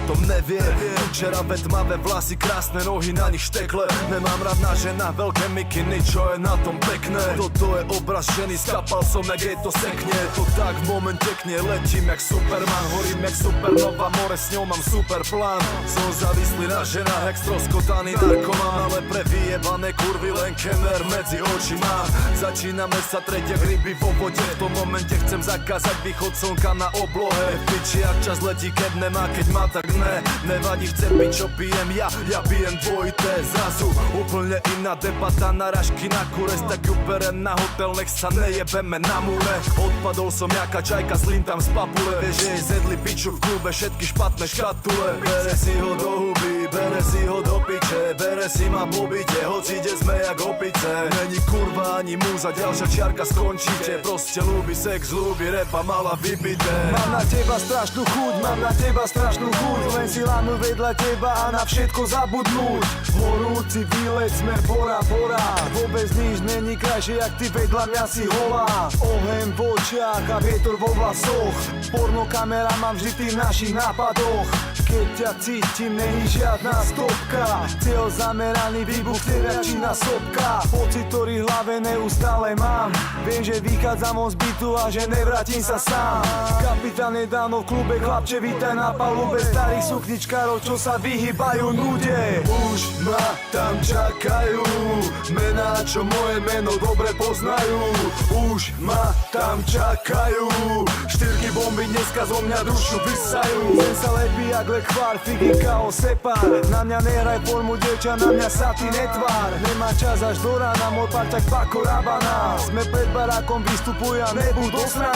tom nevie. Čeravé tmavé vlasy, krásne nohy, na nich štekle. Nemám rád na žena, veľké mikiny, čo je na tom pekné. Toto je obraz ženy, skapal som, jak jej to sekne. To tak v momente kne, letím jak Superman, horím jak supernova, more s ňou mám super plán. Som závislý na ženách, jak stroskotaný narkoman, ale pre vyjebané kurvy len kemer medzi očima. Začíname sa tretie ryby vo vode, v tom momente chcem zakázať východ slnka na oblohe. Piči, ak čas letí, keď nemá, keď má, tak ne. Nevadí, chcem piť, čo pijem ja pijem dvojité. Zrazu úplne iná debata, narážky na kures, tak ju berem na hotel, nech sa nejebeme na múre. Odpadol som jaká čajka, slím tam z papule. Vieš, že jej zedli piču v klube, všetky špatné škatule. Bere si ho do huby, bere si ho do piče, bere si ma po byte, hoci ide sme jak opice. Není kurva ani múza, ďalšia čiarka skončíte. Proste ľúbi sex, ľúbi rap a mala vybité. Mám na teba strašnú chuť, mám na teba strašnú chuť, len si lánu vedľa teba a na všetko zabudnúť. Horúci výlet, smer bora, vôbec nič není krajšie, jak ty vedľa mňa si holá. Oheň v očiach a vietor vo vlasoch, porno kamera mám vždy v tých našich nápadoch. Keď ťa cítim, není žiadna stopka, cieľ zameraný, výbuch terajčina sopka. Pocit, ktorý v hlave neustále mám, viem, že vychádzam von z bytu a že nevrátim sa sám. Kapitán je dávno v klube, chlapče, vítaj na palube starých sukničkárov, čo sa vyhýbajú nude. Už ma tam čakajú mená, čo moje meno dobre poznajú. Už ma tam čakajú štyrky bomby, dneska zo mňa dušu vysajú. Len sa lepí jak lekvár, figika o sepár. Na mňa nehraj formu, dievča, na mňa sa ty netvár. Nemá čas až do rána, môj parťak Paco Rabanne. Sme pred barákom, vystupuj a nebud osraný.